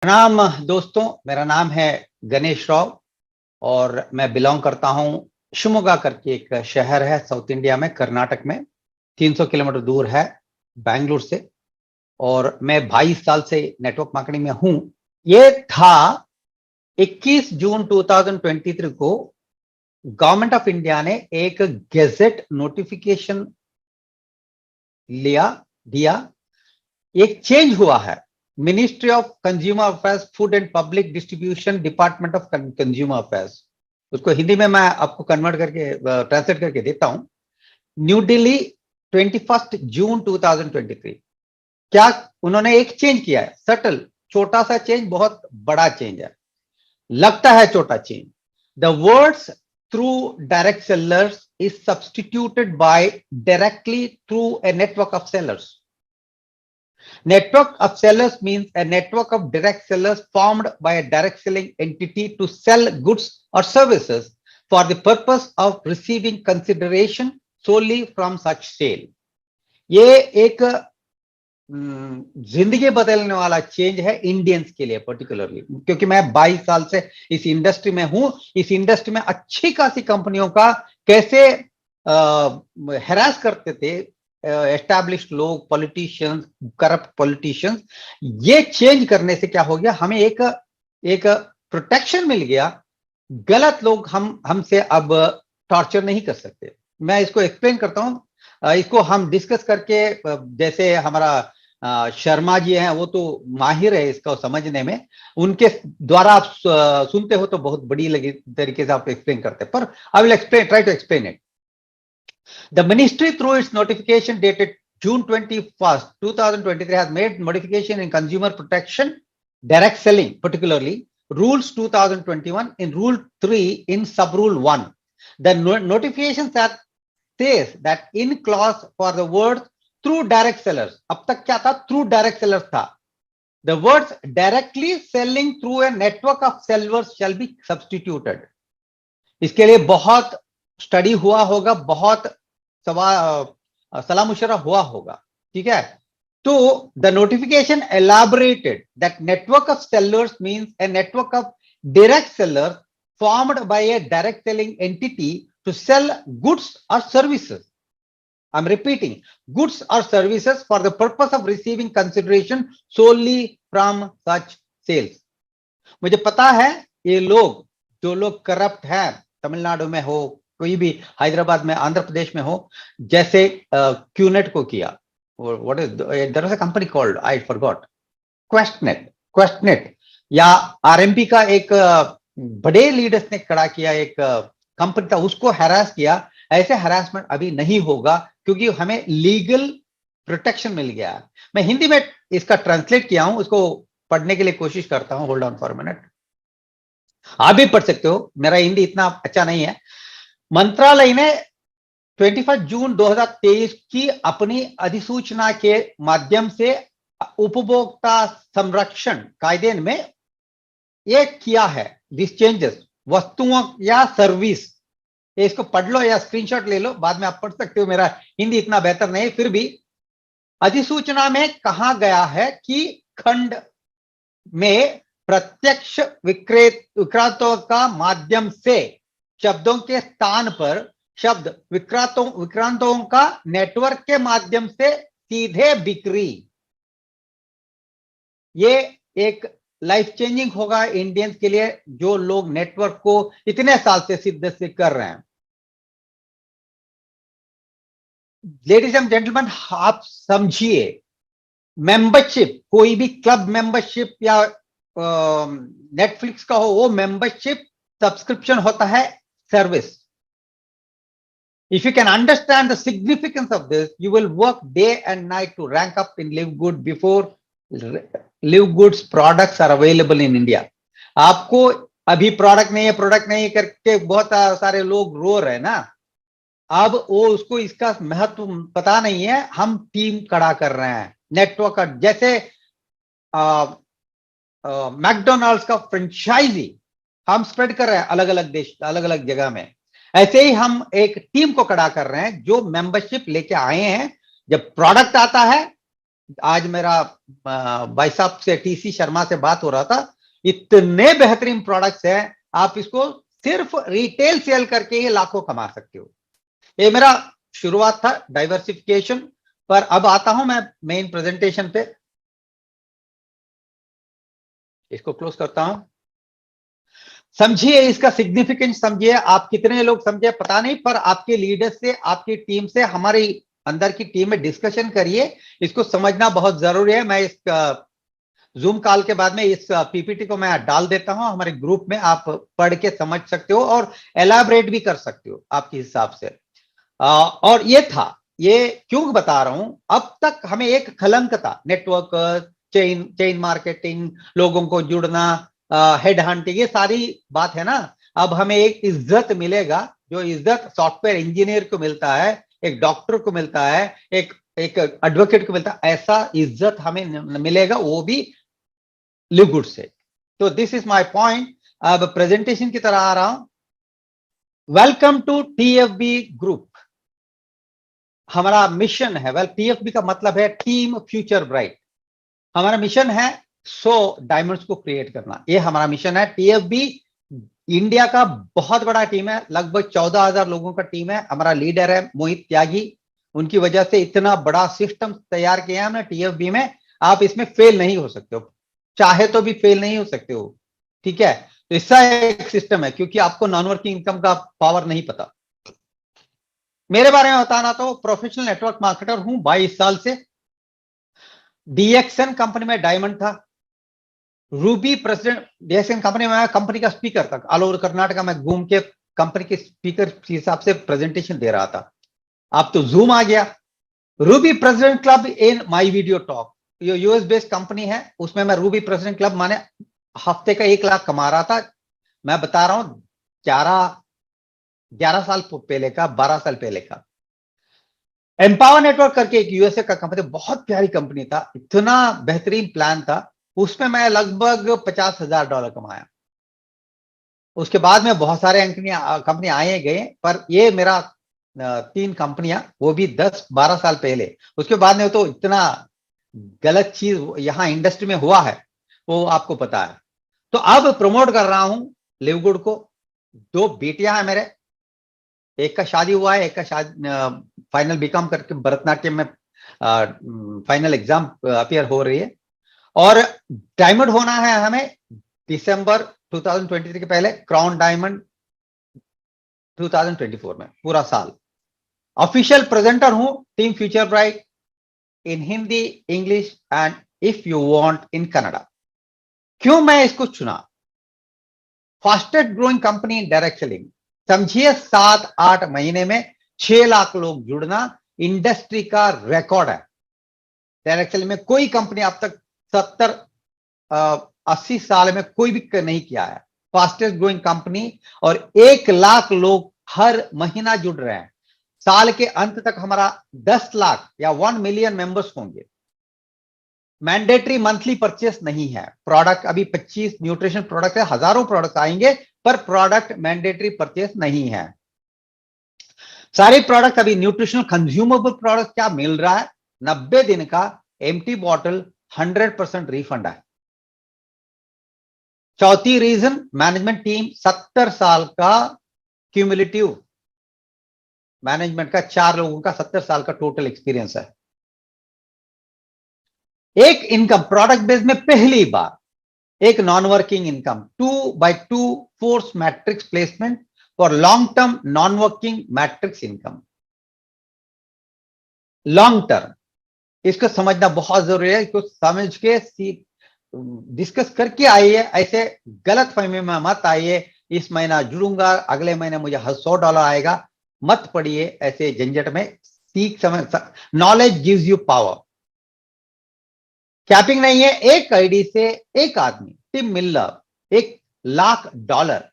प्रणाम दोस्तों, मेरा नाम है गणेश राव और मैं बिलोंग करता हूं शिवमोगा करके एक शहर है साउथ इंडिया में, कर्नाटक में। 300 किलोमीटर दूर है बैंगलोर से। और मैं 22 साल से नेटवर्क मार्केटिंग में हूं। ये था 21 जून 2023 को गवर्नमेंट ऑफ इंडिया ने एक गेजेट नोटिफिकेशन दिया। एक चेंज हुआ है। Ministry of consumer affairs, food and public distribution, department of consumer affairs, उसको हिंदी में मैं आपको कन्वर्ट करके ट्रांसलेट करके देता हूं। न्यू दिल्ली 21 जून 2023। क्या उन्होंने एक चेंज किया है? सटल, छोटा सा चेंज, बहुत बड़ा चेंज है। लगता है छोटा change. The words through direct sellers is substituted by directly through a network of sellers. Network of sellers means a network of direct sellers formed by a direct selling entity to sell goods or services for the purpose of receiving consideration solely from such sale. ये एक जिंदगी बदलने वाला change है Indians के लिए particularly, क्योंकि मैं 22 साल से इस इंडस्ट्री में हूं। इस इंडस्ट्री में अच्छी खासी कंपनियों का कैसे हैरास करते थे एस्टैब्लिश्ड लोग, पॉलिटिशियंस, करप्ट पॉलिटिशियंस। ये चेंज करने से क्या हो गया, हमें एक प्रोटेक्शन मिल गया। गलत लोग हमसे अब टॉर्चर नहीं कर सकते। मैं इसको एक्सप्लेन करता हूं। इसको हम डिस्कस करके, जैसे हमारा शर्मा जी हैं, वो तो माहिर है इसको समझने में। उनके द्वारा आप सुनते हो तो बहुत बड़ी लगी तरीके से आप एक्सप्लेन करते हैं, पर I will explain, try to explain it. The ministry, through its notification dated June 21st, 2023, has made modification in consumer protection, direct selling, particularly rules 2021 in rule 3 in sub-rule 1. The notification says that in clause for the words through direct sellers, अब तक क्या था? Through direct sellers था. The words directly selling through a network of sellers shall be substituted. इसके लिए बहुत study हुआ होगा, बहुत सलाह मुशरा हुआ होगा, ठीक है? तो the notification elaborated that network of sellers means a network of direct sellers formed by a direct selling entity to sell goods और services. I am repeating, goods और services for the purpose of receiving consideration solely from such sales. मुझे पता है ये लोग, जो लोग corrupt हैं, तमिलनाडु में हो, कोई भी हैदराबाद में, आंध्र प्रदेश में हो, जैसे क्यूनेट को किया, what is there was a company called, I forgot, QuestNet, या आरएमपी का एक बड़े लीडर्स ने खड़ा किया, एक कंपनी था, उसको हैरास किया. ऐसे हैरासमेंट अभी नहीं होगा, क्योंकि हमें लीगल प्रोटेक्शन मिल गया. मैं हिंदी में इसका ट्रांसलेट किया हूं, उसको पढ़ने के लिए कोशिश करता हूं. Hold on for a minute, आप भी पढ़ सकते हो, मेरा हिंदी इतना अच्छा नहीं है. मंत्रालय ने 21 जून 2023 की अपनी अधिसूचना के माध्यम से उपभोक्ता संरक्षण कायदे में ये किया है. दिस चेंजेस वस्तुओं या सर्विस, इसको पढ़ लो या स्क्रीनशॉट ले लो, बाद में आप पढ़ सकते हो. मेरा हिंदी इतना बेहतर नहीं, फिर भी अधिसूचना में कहा गया है कि खंड में प्रत्यक्ष विक्रेताओं का माध्यम से शब्दों के स्थान पर शब्द विक्रेताओं का नेटवर्क के माध्यम से सीधे बिक्री. ये एक लाइफ चेंजिंग होगा इंडियंस के लिए, जो लोग नेटवर्क को इतने साल से सिद्ध से कर रहे हैं. लेडीज एंड जेंटलमैन, आप समझिए, मेंबरशिप, कोई भी क्लब मेंबरशिप या नेटफ्लिक्स का हो, वो मेंबरशिप सब्सक्रिप्शन होता है service. If you can understand the significance of this, you will work day and night to rank up in Live Good before Live Good's products are available in India. आपको अभी product नहीं करके बहुत सारे लोग रो रहे हैं ना. अब वो उसको इसका महत्व पता नहीं है. हम टीम खड़ा कर रहे हैं नेटवर्क, जैसे मैकडोनाल्ड्स का फ्रेंचाइजी हम स्प्रेड कर रहे हैं अलग अलग देश, अलग अलग जगह में. ऐसे ही हम एक टीम को खड़ा कर रहे हैं जो मेंबरशिप लेके आए हैं. जब प्रोडक्ट आता है आज मेरा भाई साहब से, टीसी शर्मा से बात हो रहा था, इतने बेहतरीन प्रोडक्ट्स हैं, आप इसको सिर्फ रिटेल सेल करके ही लाखों कमा सकते हो। ये मेरा शुरुआत था डाइवर्सिफिकेशन पर। अब आता हूं मैं मेन प्रेजेंटेशन पे, इसको क्लोज करता हूं। समझिए इसका सिग्निफिकेंस, समझिए आप कितने लोग समझे पता नहीं, पर आपके लीडर से, आपकी टीम से, हमारी अंदर की टीम में डिस्कशन करिए, इसको समझना बहुत जरूरी है। मैं इस जूम कॉल के बाद में इस पीपीटी को मैं डाल देता हूं हमारे ग्रुप में, आप पढ़ के समझ सकते हो और एलाबरेट भी कर सकते हो आपके हिसाब से। और ये था, ये क्यों बता रहा हूं, अब तक हमें एक कलंक था, नेटवर्क, चेन चेन मार्केटिंग, लोगों को जुड़ना, हेड हंटिंग, ये सारी बात है ना। अब हमें एक इज्जत मिलेगा, जो इज्जत सॉफ्टवेयर इंजीनियर को मिलता है, एक डॉक्टर को मिलता है, एक एक एडवोकेट को मिलता है, ऐसा इज्जत हमें मिलेगा, वो भी लिव गुड से। तो दिस इज माय पॉइंट। अब प्रेजेंटेशन की तरह आ रहा हूं। Welcome to TFB group. हमारा मिशन है, वेल टीएफबी का मतलब है टीम फ्यूचर ब्राइट। हमारा मिशन है 100 डायमंड्स को क्रिएट करना, ये हमारा मिशन है। टीएफबी इंडिया का बहुत बड़ा टीम है, लगभग 14,000 लोगों का टीम है। हमारा लीडर है मोहित त्यागी, उनकी वजह से इतना बड़ा सिस्टम तैयार किया है हमने टीएफबी में। आप इसमें फेल नहीं हो सकते हो, चाहे तो भी फेल नहीं हो सकते हो, ठीक है। तो इसका एक सिस्टम है, क्योंकि आपको नॉन वर्किंग इनकम का पावर नहीं पता। मेरे बारे में बताना तो प्रोफेशनल नेटवर्क मार्केटर हूं 22 साल से। डीएक्सएन कंपनी में डायमंड था, रूबी प्रेसिडेंट, डीएक्सएन कंपनी में कंपनी का स्पीकर था, ऑल ओवर कर्नाटका में घूम के कंपनी के स्पीकर के हिसाब से प्रेजेंटेशन दे रहा था। अब तो जूम आ गया। Ruby president club in my video talk, ये यूएस बेस्ड कंपनी है, उसमें मैं रूबी प्रेसिडेंट क्लब माने हफ्ते का 1 लाख कमा रहा था। मैं बता रहा हूं 11 साल पहले का, 12 साल पहले का। एम्पावर नेटवर्क करके एक यूएसए का कंपनी, बहुत प्यारी कंपनी था, इतना बेहतरीन प्लान था, उसमें मैं लगभग $50,000 कमाया। उसके बाद में बहुत सारे कंपनी आए गए, पर ये मेरा 3 कंपनियां, वो भी 10-12 साल पहले। उसके बाद में तो इतना गलत चीज यहां इंडस्ट्री में हुआ है, वो आपको पता है। तो अब प्रमोट कर रहा हूं लिवगुड को। 2 बेटियां हैं मेरे, एक का शादी हुआ है, एक का शादी फाइनल बीकॉम करके भरतनाट्यम में फाइनल एग्जाम अपियर हो रही है। और डायमंड होना है हमें दिसंबर 2023 के पहले, क्राउन डायमंड 2024 में, पूरा साल। ऑफिशियल प्रेजेंटर हूं team future bright in Hindi, English and if you want in Kannada. क्यों मैं इसको चुना? Fastest growing company in direct selling. समझिए 7-8 महीने में 6 लाख लोग जुड़ना इंडस्ट्री का रिकॉर्ड है। डायरेक्ट सेलिंग में कोई कंपनी अब तक 70-80 साल में कोई भी नहीं किया है। फास्टेस्ट ग्रोइंग कंपनी, और 1 लाख लोग हर महीना जुड़ रहे हैं। साल के अंत तक हमारा 10 लाख या 1 मिलियन मेंबर्स होंगे। मैंडेटरी मंथली परचेस नहीं है। प्रोडक्ट अभी 25 न्यूट्रिशन प्रोडक्ट है, हजारों प्रोडक्ट आएंगे, पर प्रोडक्ट मैंडेटरी परचेस नहीं है। सारे प्रोडक्ट अभी न्यूट्रिशनल कंज्यूमेबल प्रोडक्ट क्या मिल रहा है, 90 दिन का एम्प्टी बॉटल 100% रिफंड है। चौथी रीजन, मैनेजमेंट टीम 70 साल का क्यूमुलेटिव मैनेजमेंट का, 4 लोगों का 70 साल का टोटल एक्सपीरियंस है। एक इनकम प्रोडक्ट बेस में पहली बार एक non working income, 2x2 force matrix placement for long term non working matrix income. Long term, इसको समझना बहुत जरूरी है, इसको समझ के डिस्कस करके आइए, ऐसे गलत फहमी में मत आइए, इस महीना जुड़ूंगा, अगले महीने मुझे $100 आएगा, मत पड़िए ऐसे झंझट में। सीख समझ, knowledge gives you power. Capping नहीं है, एक आईडी से एक आदमी, टिम मिलर $1 लाख,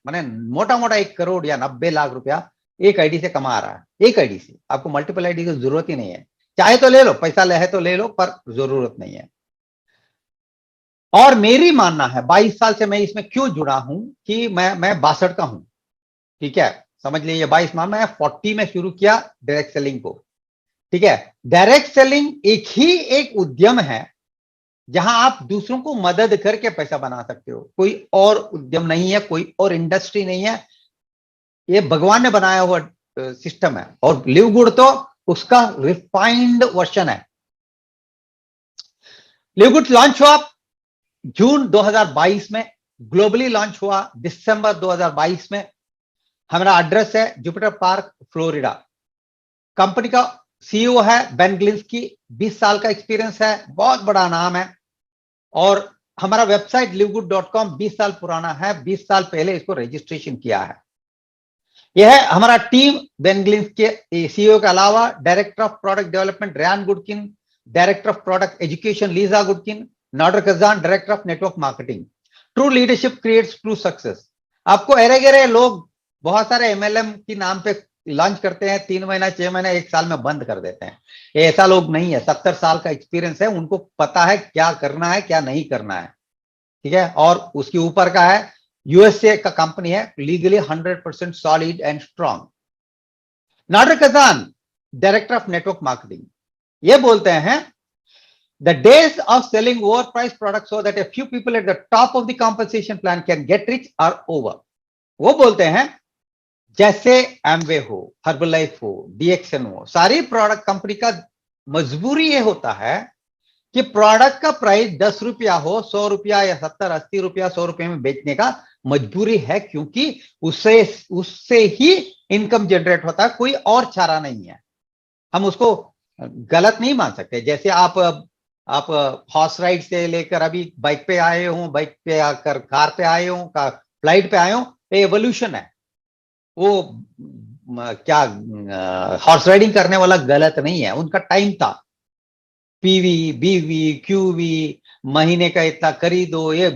माने मोटा मोटा 1 करोड़ या 90 लाख रुपया एक आईडी से कमा रहा है। एक आईडी से, आपको मल्टीपल आईडी की जरूरत ही नहीं है, चाहे तो ले लो, पैसा ले है तो ले लो, पर जरूरत नहीं है। और मेरी मानना है, 22 साल से मैं इसमें क्यों जुड़ा हूं, कि मैं 62 का हूं, ठीक है, समझ लीजिए 22 मान, मैं 40 में शुरू किया डायरेक्ट सेलिंग को, ठीक है। डायरेक्ट सेलिंग एक उद्यम है जहां आप दूसरों को मदद करके पैसा बना सकते हो। कोई और उद्यम नहीं है, कोई और इंडस्ट्री नहीं है, ये भगवान ने बनाया हुआ सिस्टम है। और लिव गुड तो उसका रिफाइंड वर्जन है। लिव गुड लॉन्च हुआ जून 2022 में, ग्लोबली लॉन्च हुआ दिसंबर 2022 में। हमारा एड्रेस है जुपिटर पार्क, फ्लोरिडा। कंपनी का सीईओ है बेन ग्लिंस्की, 20 साल का एक्सपीरियंस है, बहुत बड़ा नाम है। और हमारा वेबसाइट livgood.com 20 साल पुराना है, 20 साल पहले इसको रजिस्ट्रेशन किया है। यह है हमारा टीम। बेन ग्लिंस्की के सीईओ के अलावा director of product development Ryan Goodkin, director of product education Lisa Goodkin, Nader Kazan director of network marketing. True leadership creates true success. आपको अरे गरे लोग बहुत सारे एमएलएम की नाम पे लॉन्च करते हैं, 3 महीना 6 महीना 1 साल में बंद कर देते हैं। ये ऐसा लोग नहीं है, 70 साल का एक्सपीरियंस है, उनको पता है क्या करना है क्या नहीं करना है, ठीक है। और उसके ऊपर का है यूएसए का कंपनी है, legally 100% solid and strong. Nadar Kazan director of network marketing, ये बोलते हैं the days of selling overpriced products so that a few people at the top of the compensation plan can get rich are over। वो बोलते हैं जैसे Amway हो, Herbalife हो, डीएक्सन हो, सारी प्रोडक्ट कंपनी का मजबूरी ये होता है कि प्रोडक्ट का प्राइस 10 रुपया हो, 100 रुपया या 70 80 रुपया 100 रुपये में बेचने का मजबूरी है, क्योंकि उससे ही इनकम जनरेट होता है, कोई और चारा नहीं है। हम उसको गलत नहीं मान सकते। जैसे आप हॉर्स राइड से लेकर अभी बाइक पे आए हो, बाइक पे आकर कार पे आए हो, फ्लाइट पे आए हो, एवोल्यूशन है। वो क्या हॉर्स राइडिंग करने वाला गलत नहीं है, उनका टाइम था। पीवी बीवी क्यूवी महीने का इतना खरीदो, ये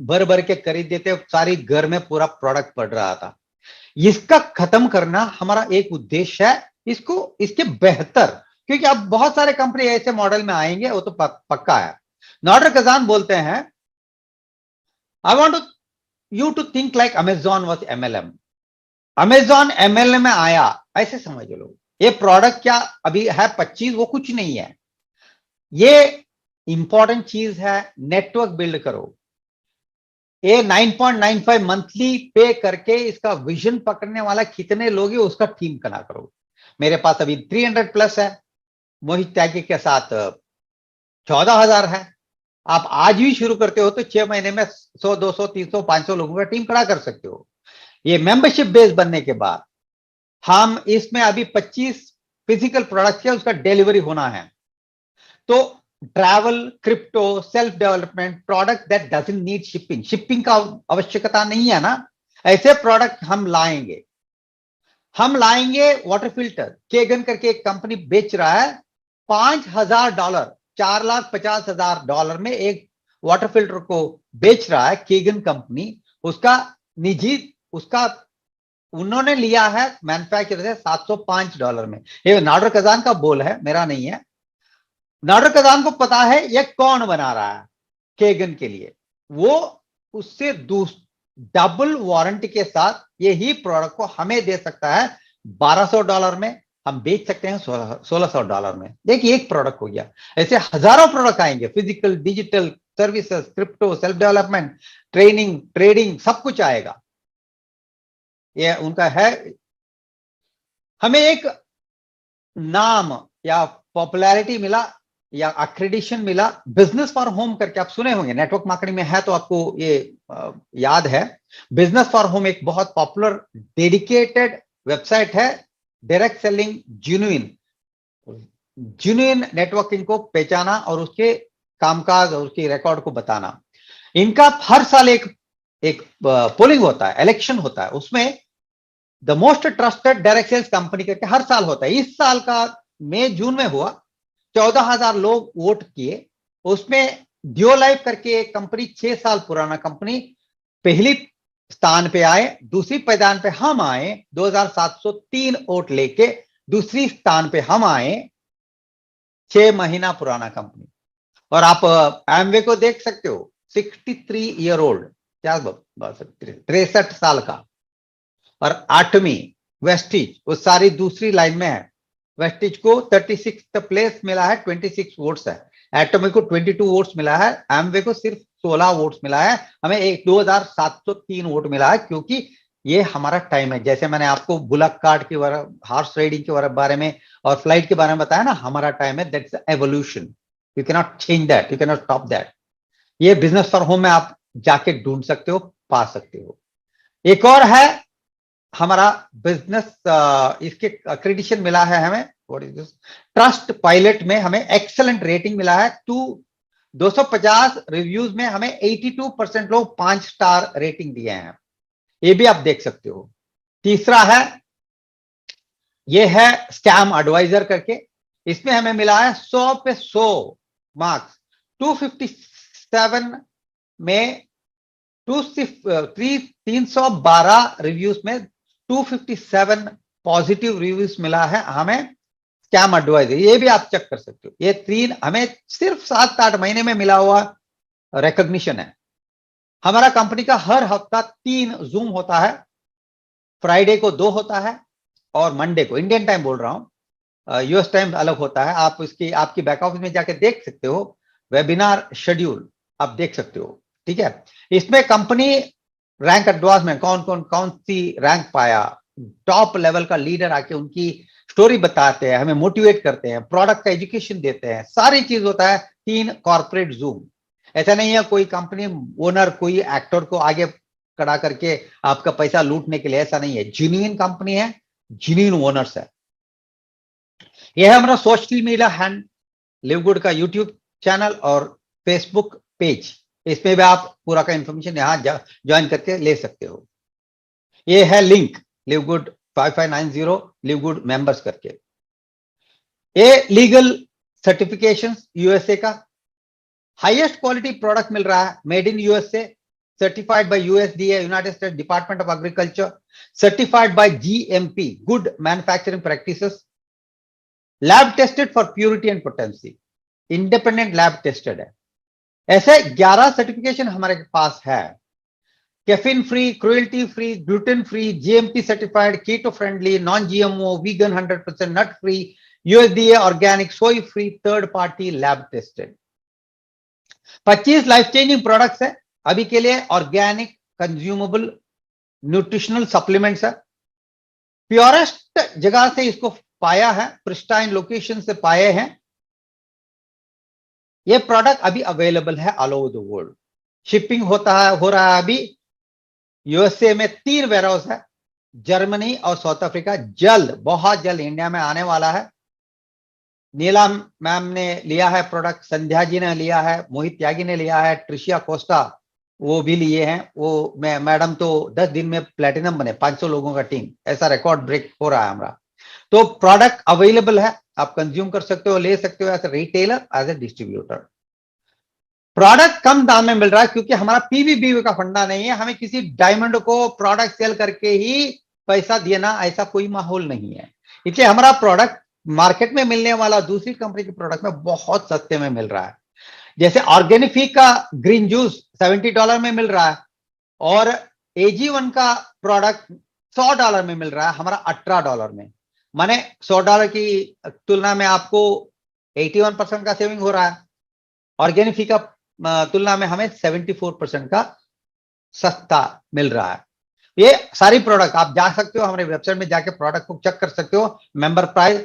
भर भर के खरीद देते, सारी घर में पूरा प्रोडक्ट पड़ रहा था। इसका खत्म करना हमारा एक उद्देश्य है। इसके बेहतर, क्योंकि अब बहुत सारे कंपनी ऐसे मॉडल में आएंगे, वो तो पक्का है। नाडर कजान बोलते हैं I want you to think like Amazon was MLM. Amazon MLM में आया ऐसे समझ लो। ये प्रोडक्ट क्या अभी है 25, वो कुछ नहीं है। ये इंपॉर्टेंट चीज है, नेटवर्क बिल्ड करो। ये 9.95 मंथली पे करके इसका विजन पकड़ने वाला कितने लोग हैं उसका टीम बना करो। मेरे पास अभी 300 प्लस है, मोहित त्यागी के साथ 14,000 है। आप आज भी शुरू करते हो तो 6 महीने में 100 200 300 500 लोगों का टीम खड़ा कर सकते हो। ये मेंबरशिप बेस बनने के बाद हम इसमें अभी 25 फिजिकल प्रोडक्ट है, उसका डिलीवरी होना है। तो travel, crypto, self development product that doesn't need shipping का आवश्यकता नहीं है ना, ऐसे प्रोडक्ट हम लाएंगे। वाटर फिल्टर केगन करके एक कंपनी बेच रहा है $5,000, $4,50,000 में एक वाटर फिल्टर को बेच रहा है केगन कंपनी। उसका उन्होंने लिया है मैन्युफैक्चर से $705 में। ये नाडर कजान का बोल है, मेरा नहीं है। नाडर कजान को पता है ये कौन बना रहा है केगन के लिए, वो उससे डबल वारंटी के साथ यही प्रोडक्ट को हमें दे सकता है $1,200 में, हम बेच सकते हैं $1,600 में। देखिए एक प्रोडक्ट हो गया, ऐसे हजारों प्रोडक्ट आएंगे, physical, digital, services, crypto, self development, training, trading, सब कुछ आएगा। ये उनका है। हमें एक नाम या पॉपुलैरिटी मिला या अक्रेडिशन मिला, बिजनेस फॉर होम करके आप सुने होंगे, नेटवर्क मार्केटिंग में है तो आपको ये याद है। बिजनेस फॉर होम एक बहुत पॉपुलर डेडिकेटेड वेबसाइट है, डायरेक्ट सेलिंग जिन्यूइन नेटवर्किंग को पहचाना और उसके कामकाज और उसके रिकॉर्ड को बताना। इनका हर साल एक पोलिंग होता है, इलेक्शन होता है, उसमें the most trusted direct sales company करके हर साल होता है। इस साल का मई जून में हुआ, 14,000 लोग वोट किए। उसमें डियो लाइफ करके एक कंपनी, 6 साल पुराना कंपनी, पहली स्थान पे आए। दूसरी पैदान पे हम आए, 2,703 वोट लेके दूसरी स्थान पे हम आए, 6 महीना पुराना कंपनी। और आप एमवे को देख सकते हो, 63 ईयर ओल्ड, क्या 63 साल का। और 8वीं वेस्टिज, वो सारी दूसरी लाइन में है। वेस्टिज को 36 प्लेस मिला है, 26 वोट्स है। एटॉमिक को 22 वोट्स मिला है। एमवे को सिर्फ 16 वोट्स मिला है। हमें 2703 वोट मिला है, क्योंकि ये हमारा टाइम है। जैसे मैंने आपको बुलक कार्ट के हॉर्स राइडिंग के बारे में और फ्लाइट के बारे में बताया ना, हमारा टाइम है। That's evolution, you can not change that, you can not stop that. ये बिजनेस फॉर होम में आप जाके ढूंढ सकते हो, पा सकते हो। एक और है हमारा बिजनेस, इसके क्रेडिशन मिला है हमें, what is this, trust pilot में हमें एक्सेलेंट रेटिंग मिला है। 250 रिव्यूज में हमें 82% लोग 5 स्टार रेटिंग दिए हैं। ये भी आप देख सकते हो। तीसरा है, ये है स्कैम एडवाइजर करके, इसमें हमें मिला है 100 पे 100 मार्क्स। 257 में 312 रिव्यूज में 257 पॉजिटिव रिव्यूज मिला है हमें स्कैम एडवाइजर। ये भी आप चेक कर सकते हो। ये 3 हमें सिर्फ 7-8 महीने में मिला हुआ रिकॉग्निशन है। हमारा कंपनी का हर हफ्ता 3 जूम होता है, फ्राइडे को 2 होता है और मंडे को, इंडियन टाइम बोल रहा हूं, यूएस टाइम अलग होता है। आप इसकी आपकी बैक ऑफिस में जाके देख सकते हो, वेबिनार शेड्यूल आप देख सकते हो, ठीक है। इसमें कंपनी रैंक एडवांस में कौन सी रैंक पाया, टॉप लेवल का लीडर आके उनकी स्टोरी बताते हैं, हमें मोटिवेट करते हैं, प्रोडक्ट का एजुकेशन देते हैं, सारी चीज होता है 3 कॉर्पोरेट जूम। ऐसा नहीं है कोई कंपनी ओनर कोई एक्टर को आगे खड़ा करके आपका पैसा लूटने के लिए, ऐसा नहीं है। जेन्युइन कंपनी है, जेन्युइन ओनर्स है। यह है हमारा social media hand, live good का यूट्यूब चैनल और फेसबुक पेज। इसमें भी आप पूरा का इंफॉर्मेशन यहां ज्वाइन करके ले सकते हो। ये है link live good 5590 live good members करके। ये लीगल सर्टिफिकेशन यूएसए का, हाईएस्ट क्वालिटी प्रोडक्ट मिल रहा है, made in USA, certified by USDA, United States Department of Agriculture, certified by GMP, Good Manufacturing Practices, lab tested for purity and potency, independent lab tested है। ऐसे 11 certification हमारे पास है। Caffeine free, cruelty free, gluten free, GMP certified, keto friendly, non GMO, vegan, 100% nut free, USDA organic, soy free, third party lab tested. 25 life changing products है अभी के लिए, organic consumable nutritional supplements है। Purest जगह से इसको पाया है, प्रिस्टाइन लोकेशन से पाए हैं। ये प्रोडक्ट अभी अवेलेबल है all over the world. Shipping हो रहा है अभी यूएसए में 3 वेयरहाउस है, जर्मनी और साउथ अफ्रीका। जल्द, बहुत जल्द इंडिया में आने वाला है। नीला मैम ने लिया है प्रोडक्ट, संध्या जी ने लिया है, मोहित त्यागी ने लिया है, ट्रिशिया कोस्टा वो भी लिए हैं। वो मैडम तो 10 दिन में प्लेटिनम बने, 500 लोगों का टीम, ऐसा रिकॉर्ड ब्रेक हो रहा है हमारा। तो प्रोडक्ट अवेलेबल है, आप कंज्यूम कर सकते हो, ले सकते हो as a retailer, as a distributor. Product कम दाम में मिल रहा है क्योंकि हमारा पीवीबी का फंडा नहीं है। हमें किसी डायमंड को प्रोडक्ट सेल करके ही पैसा देना, ऐसा कोई माहौल नहीं है। इसलिए हमारा प्रोडक्ट मार्केट में मिलने वाला दूसरी कंपनी के प्रोडक्ट में बहुत सस्ते में मिल रहा है। जैसे ऑर्गेनिफिक का ग्रीन जूस $70 में मिल रहा है और AG1 का प्रोडक्ट $100 में मिल रहा है, हमारा $18 में। माने $100 की तुलना में आपको 81% का सेविंग हो रहा है। ऑर्गेनिफिक का तुलना में हमें 74% का सस्ता मिल रहा है। ये सारी प्रोडक्ट आप जा सकते हो, हमारे वेबसाइट में जाके प्रोडक्ट को चेक कर सकते हो, मेंबर प्राइस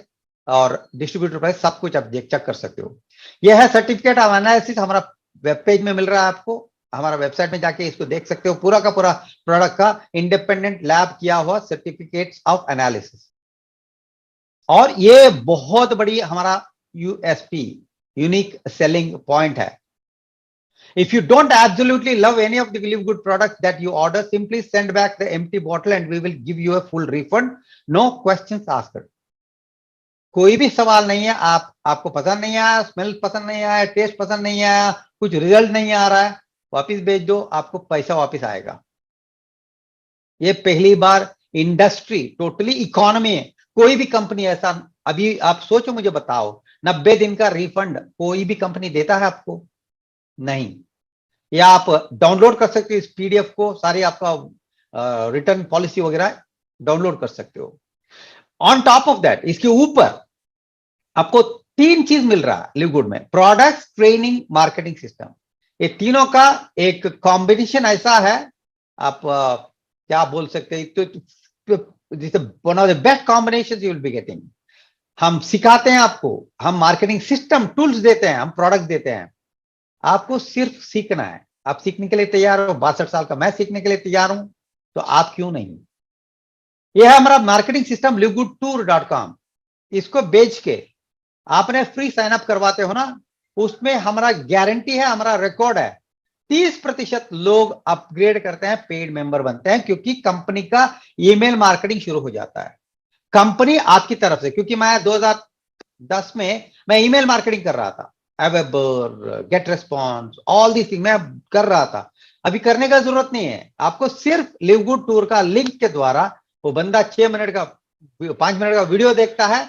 और डिस्ट्रीब्यूटर प्राइस सब कुछ आप चेक कर सकते हो। यह है सर्टिफिकेट ऑफ एनालिसिस, हमारा वेब पेज में मिल रहा है आपको। हमारा वेबसाइट में जाके इसको देख सकते हो, पूरा का पूरा प्रोडक्ट का इंडिपेंडेंट लैब किया हुआ सर्टिफिकेट्स ऑफ एनालिसिस। और ये बहुत बड़ी हमारा यूएसपी, यूनिक सेलिंग पॉइंट है। If you don't absolutely love any of the Live Good products that you order, simply send back the empty bottle and we will give you a full refund. No questions asked. कोई भी सवाल नहीं है। आपको पसंद नहीं आया, smell पसंद नहीं आया, टेस्ट पसंद नहीं आया, कुछ रिजल्ट नहीं आ रहा है, वापस भेज दो, आपको पैसा वापस आएगा। ये पहली बार इंडस्ट्री, टोटली इकोनॉमी है, कोई भी कंपनी ऐसा, अभी आप सोचो, मुझे बताओ, 90 दिन का रिफंड कोई भी कंपनी देता है आपको? नहीं। या आप डाउनलोड कर सकते हो इस पीडीएफ को, सारी आपका रिटर्न पॉलिसी वगैरह डाउनलोड कर सकते हो। ऑन टॉप ऑफ दैट, इसके ऊपर आपको तीन चीज मिल रहा है लिव गुड में, प्रोडक्ट, ट्रेनिंग, मार्केटिंग सिस्टम। ये तीनों का एक कॉम्बिनेशन ऐसा है, आप क्या बोल सकते हैं, तो one of the best combination you will be getting. हम सिखाते हैं आपको, हम मार्केटिंग सिस्टम टूल्स देते हैं, हम प्रोडक्ट देते हैं, आपको सिर्फ सीखना है। आप सीखने के लिए तैयार हो, 62 साल का मैं सीखने के लिए तैयार हूं, तो आप क्यों नहीं। यह है हमारा मार्केटिंग सिस्टम livegoodtour.com। इसको बेच के आपने फ्री साइन अप करवाते हो ना, उसमें हमारा गारंटी है, हमारा रिकॉर्ड है, 30% लोग अपग्रेड करते हैं, पेड मेंबर बनते हैं, क्योंकि कंपनी का ईमेल मार्केटिंग शुरू हो जाता है कंपनी आपकी तरफ से। क्योंकि मैं 2010 में मैं ईमेल मार्केटिंग कर रहा था, AWeber, GetResponse, all this thing मैं कर रहा था। अभी करने का जरूरत नहीं है, आपको सिर्फ लिव गुड टूर का लिंक के द्वारा वो बंदा 6 मिनट का 5 मिनट का वीडियो देखता है,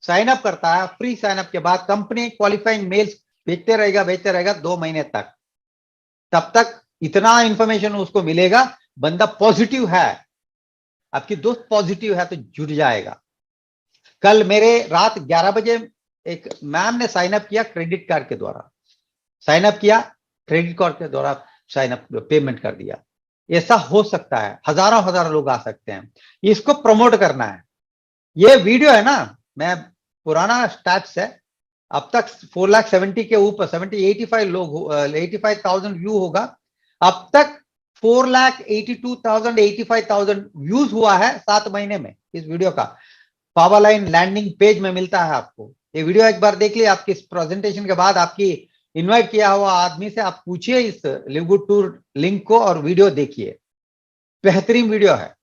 साइन अप करता है, फ्री साइन अप के बाद कंपनी क्वालिफाइंग मेल्स भेजते रहेगा 2 महीने तक। तब तक इतना इंफॉर्मेशन उसको मिलेगा, बंदा पॉजिटिव है, आपकी दोस्त पॉजिटिव है तो जुड़ जाएगा। कल मेरे रात 11 बजे एक मैम ने साइन अप किया क्रेडिट कार्ड के द्वारा, साइन अप किया क्रेडिट कार्ड के द्वारा, साइन अप पेमेंट कर दिया। ऐसा हो सकता है, हजारों हजारों लोग आ सकते हैं, इसको प्रमोट करना है। ये वीडियो है ना, मैं पुराना स्टैट्स है, अब तक 4,70,000 के ऊपर 85 लोग 85,000 व्यू होगा। अब तक 4,82,000 85,000 व्यूज हुआ है 7 महीने में इस वीडियो का। पावर लाइन लैंडिंग पेज में मिलता है आपको ये वीडियो, एक बार देख लिया। आपकी इस प्रेजेंटेशन के बाद आपकी इनवाइट किया हुआ आदमी से आप पूछिए इस लिव गुड टूर लिंक को और वीडियो देखिए, बेहतरीन वीडियो है।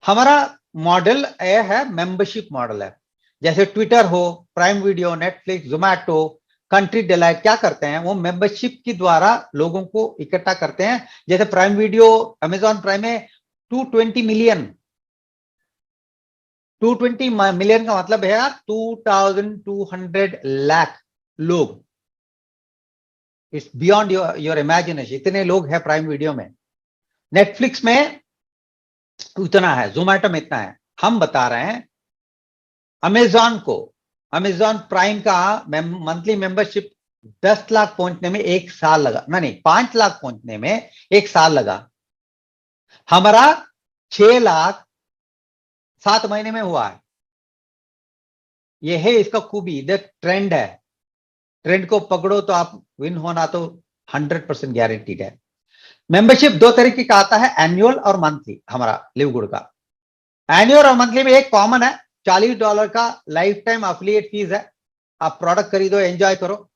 हमारा मॉडल यह है, मेंबरशिप मॉडल है। जैसे ट्विटर हो, prime video, Netflix, Zomato, country delight क्या करते हैं, वो मेंबरशिप के द्वारा लोगों को इकट्ठा करते हैं। जैसे प्राइम वीडियो, अमेजॉन प्राइम में 220 मिलियन, 220 मिलियन का मतलब है 2,200 लाख लोग। इट्स बियॉन्ड योर इमेजिनेशन, इतने लोग हैं प्राइम वीडियो में। नेटफ्लिक्स में उतना है, जोमैटो में इतना है। हम बता रहे हैं अमेजॉन को, अमेजॉन प्राइम का मंथली मेंबरशिप 10 लाख पहुंचने में 1 साल लगा, नहीं 5 लाख पहुंचने में 1 साल लगा। हमारा 6 लाख 7 महीने में हुआ है। यह है इसका खूबी, देख ट्रेंड है, ट्रेंड को पकड़ो तो आप विन होना तो 100% गारंटीड है। मेंबरशिप दो तरीके का आता है, एनुअल और मंथली। हमारा लिव गुड का एनुअल और मंथली में एक कॉमन है, $40 का लाइफ टाइम अफिलिएट फीस है, आप प्रोडक्ट खरीदो, एंजॉय करो।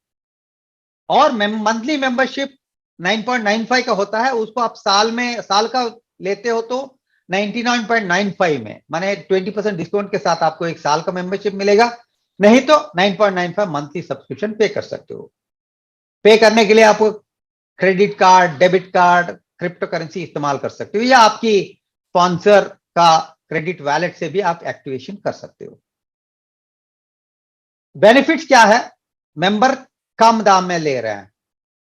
और मंथली मेंबरशिप 9.95 का होता है, उसको आप साल का लेते हो तो 99.95 में, माने 20% डिस्काउंट के साथ आपको 1 साल का मेंबरशिप मिलेगा। नहीं तो 9.95 मंथली सब्सक्रिप्शन पे कर सकते हो। पे करने के लिए आपको credit card, debit card, crypto currency इस्तेमाल कर सकते हो, या आपकी स्पॉन्सर का क्रेडिट वैलेट से भी आप एक्टिवेशन कर सकते हो। बेनिफिट्स क्या है, मेंबर कम दाम में ले रहे हैं,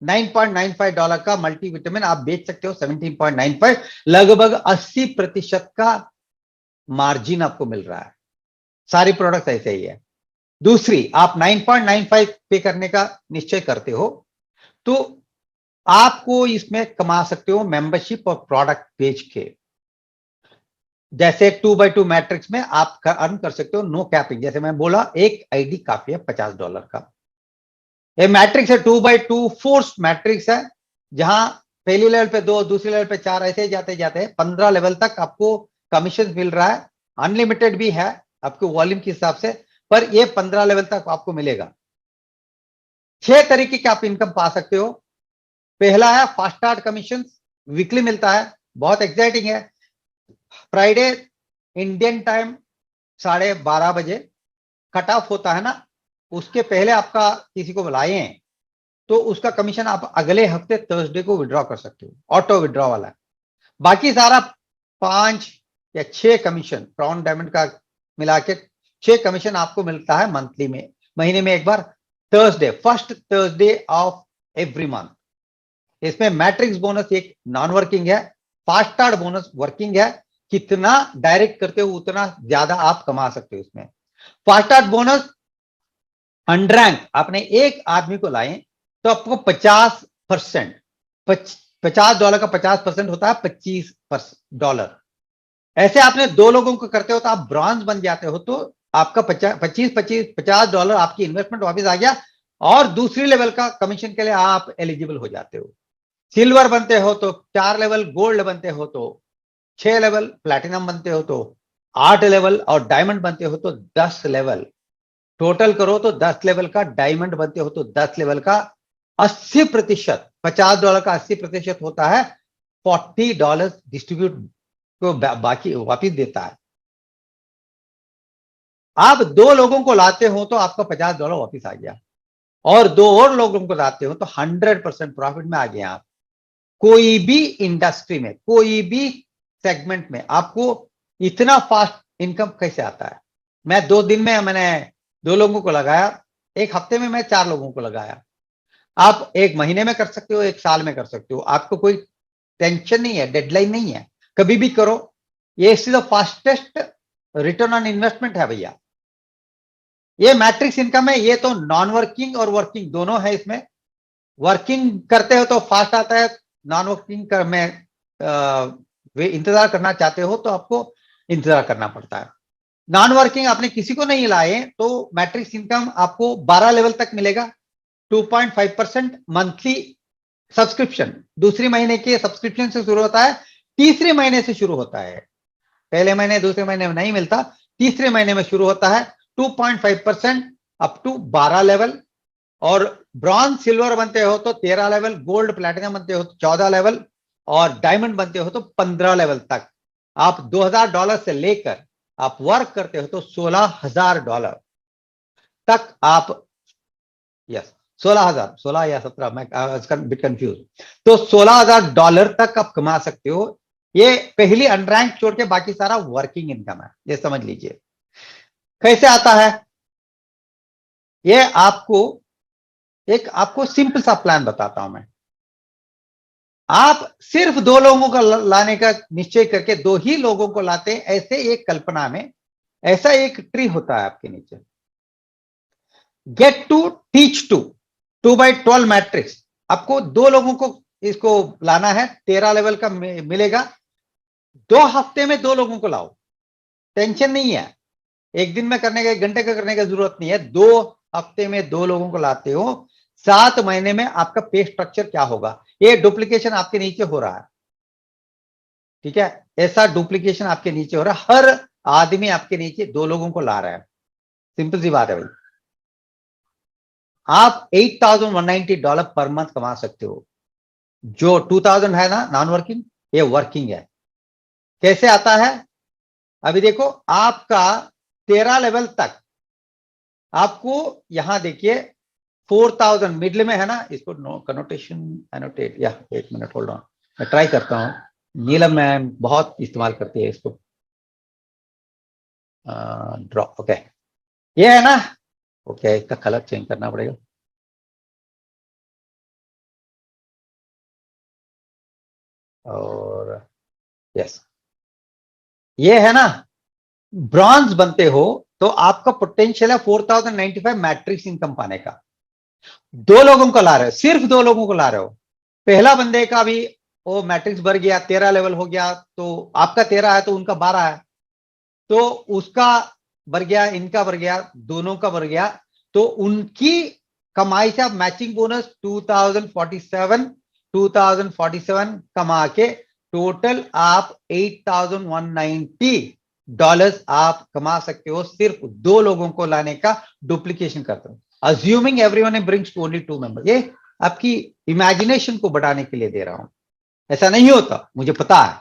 $9.95 का मल्टीविटामिन आप बेच सकते हो 17.95, लगभग 80% का मार्जिन आपको मिल रहा है। सारी प्रोडक्ट ऐसे ही है। दूसरी, आप 9.95 पे करने का निश्चय करते हो तो आपको इसमें कमा सकते हो मेंबरशिप और प्रोडक्ट बेच के। जैसे 2x2 मैट्रिक्स में आप अर्न कर सकते हो, नो कैपिंग। जैसे मैं बोला, एक आईडी काफी है $50 का। ये मैट्रिक्स है 2x2 फोर्स मैट्रिक्स है, जहां पहली लेवल पे 2, दूसरी लेवल पे 4, ऐसे जाते जाते 15 लेवल तक आपको कमीशन मिल रहा है। अनलिमिटेड भी है आपको वॉल्यूम के हिसाब से, पर ये 15 लेवल तक आपको मिलेगा। 6 तरीके के आप इनकम पा सकते हो। पहला है फास्ट स्टार्ट कमीशन, वीकली मिलता है, बहुत एक्साइटिंग है। फ्राइडे इंडियन टाइम 12:30 बजे कट ऑफ होता है ना, उसके पहले आपका किसी को बुलाए तो उसका कमीशन आप अगले हफ्ते थर्सडे को विड्रॉ कर सकते हो, ऑटो विड्रॉ वाला है। बाकी सारा 5 या 6 कमीशन, क्राउन डायमंड का मिला के 6 कमीशन आपको मिलता है मंथली में, महीने में एक बार, Thursday, first Thursday of every month. इसमें मैट्रिक्स बोनस एक नॉन वर्किंग है, फास्ट स्टार्ट बोनस वर्किंग है। कितना डायरेक्ट करते हो उतना ज्यादा आप कमा सकते हो इसमें। फास्ट स्टार्ट बोनस अनरैंक आपने एक आदमी को लाए तो आपको 50%, $50 का 50% होता है $25। ऐसे आपने दो लोगों को करते हो तो आप ब्रॉन्ज बन जाते हो, तो आपका $50 आपकी इन्वेस्टमेंट वापस आ गया और दूसरी लेवल का कमीशन के लिए आप एलिजिबल हो जाते हो। सिल्वर बनते हो तो 4 लेवल, गोल्ड बनते हो तो 6 लेवल, प्लैटिनम बनते हो तो 8 लेवल और डायमंड बनते हो तो 10 लेवल। टोटल करो तो 10 लेवल का, डायमंड बनते हो तो 10 लेवल का 80%, $50 का 80% होता है $40 डिस्ट्रीब्यूट को बाकी वापिस देता है। आप दो लोगों को लाते हो तो आपका $50 वापिस आ गया और दो और लोगों को लाते हो तो 100% प्रॉफिट में आ गया आप। कोई भी इंडस्ट्री में, कोई भी सेगमेंट में आपको इतना फास्ट इनकम कैसे आता है? मैं 2 दिन में मैंने 2 लोगों को लगाया, एक हफ्ते में मैं 4 लोगों को लगाया। आप एक महीने में कर सकते हो, एक साल में कर सकते हो, आपको कोई टेंशन नहीं है, डेडलाइन नहीं है, कभी भी करो। ये is the fastest return on investment है भैया। ये मैट्रिक्स इनकम है, ये तो नॉन वर्किंग और वर्किंग दोनों है इसमें। वर्किंग करते हो तो फास्ट आता है, नॉन वर्किंग कर में वे इंतजार करना चाहते हो तो आपको इंतजार करना पड़ता है। नॉन वर्किंग आपने किसी को नहीं लाए तो मैट्रिक्स इनकम आपको 12 लेवल तक मिलेगा, 2.5% मंथली सब्सक्रिप्शन। दूसरी महीने के सब्सक्रिप्शन से शुरू होता है, तीसरे महीने से शुरू होता है। पहले महीने दूसरे महीने में नहीं मिलता, तीसरे महीने में शुरू होता है। 2.5% अप टू 12 लेवल। और ब्रॉन्ज सिल्वर बनते हो तो 13 लेवल, गोल्ड प्लैटिनम बनते हो तो 14 लेवल और डायमंड बनते हो तो 15 लेवल तक। आप $2000 से लेकर आप वर्क करते हो तो $16,000 तक आप, यस 16,000, 16 या 17, मैं बिट कंफ्यूज। तो $16,000 तक आप कमा सकते हो। ये पहली अनरैंक छोड़ के बाकी सारा वर्किंग इनकम है, ये समझ लीजिए। कैसे आता है ये? आपको सिंपल सा प्लान बताता हूं मैं। आप सिर्फ 2 लोगों को लाने का निश्चय करके 2 ही लोगों को लाते हैं। ऐसे एक कल्पना में ऐसा एक ट्री होता है आपके नीचे, get two teach two 2x12 matrix. आपको 2 लोगों को इसको लाना है, 13 लेवल का मिलेगा। 2 हफ्ते में 2 लोगों को लाओ, टेंशन नहीं है। एक दिन में करने का, 1 घंटे का करने की जरूरत नहीं है। 2 हफ्ते में 2 लोगों को लाते हो, 7 महीने में आपका पे स्ट्रक्चर क्या होगा? ये डुप्लीकेशन आपके नीचे हो रहा है, ठीक है? ऐसा डुप्लीकेशन आपके नीचे हो रहा है। हर आदमी आपके नीचे 2 लोगों को ला रहा है। सिंपल सी बात है भाई। आप $8,190 पर मंथ कमा सकते हो। जो 2000 है ना नॉन वर्किंग, ये वर्किंग है। कैसे आता है? अभी देखो, आपका 13 लेवल तक आपको यहां देखिए 4000 मिडल में है ना, इसको कनोटेशन एनोटेट, या 1 मिनट होल्ड ऑन, मैं ट्राई करता हूं। नीलम मैम बहुत इस्तेमाल करती है इसको। ड्रॉप, ओके, ये है ना, ओके, इसका कलर चेंज करना पड़ेगा। और यस, ये है ना, ब्रॉन्ज बनते हो तो आपका पोटेंशियल है 4095 मैट्रिक्स इनकम पाने का। 2 लोगों को ला रहे हो, सिर्फ 2 लोगों को ला रहे हो। पहला बंदे का भी वो मैट्रिक्स भर गया, 13 लेवल हो गया, तो आपका 13 है तो उनका 12 है, तो उसका भर गया, इनका भर गया, दोनों का भर गया। तो उनकी कमाई से आप मैचिंग बोनस 2047 कमा के टोटल आप $8,190 आप कमा सकते हो, सिर्फ 2 लोगों को लाने का डुप्लीकेशन करते हो। Assuming everyone brings to only 2 member. ये आपकी इमेजिनेशन को बढ़ाने के लिए दे रहा हूं। ऐसा नहीं होता, मुझे पता है,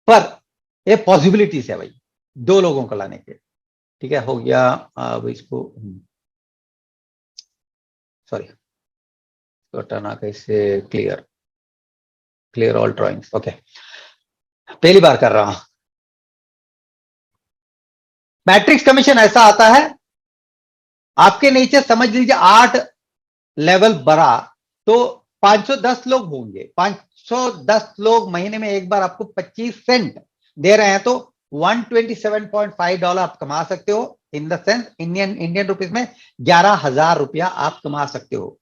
पर ये पॉसिबिलिटीज है भाई 2 लोगों को लाने के। ठीक है, हो गया। अब इसको सॉरी, हटाना कैसे? Clear all drawings, okay. पहली बार कर रहा हूं। मैट्रिक्स कमीशन ऐसा आता है, आपके नीचे समझ लीजिए 8 लेवल बढ़ा तो 510 लोग होंगे। 510 लोग महीने में एक बार आपको 25 सेंट दे रहे हैं तो $127.5 आप कमा सकते हो in the sense Indian rupees में 11,000 रुपया आप कमा सकते हो।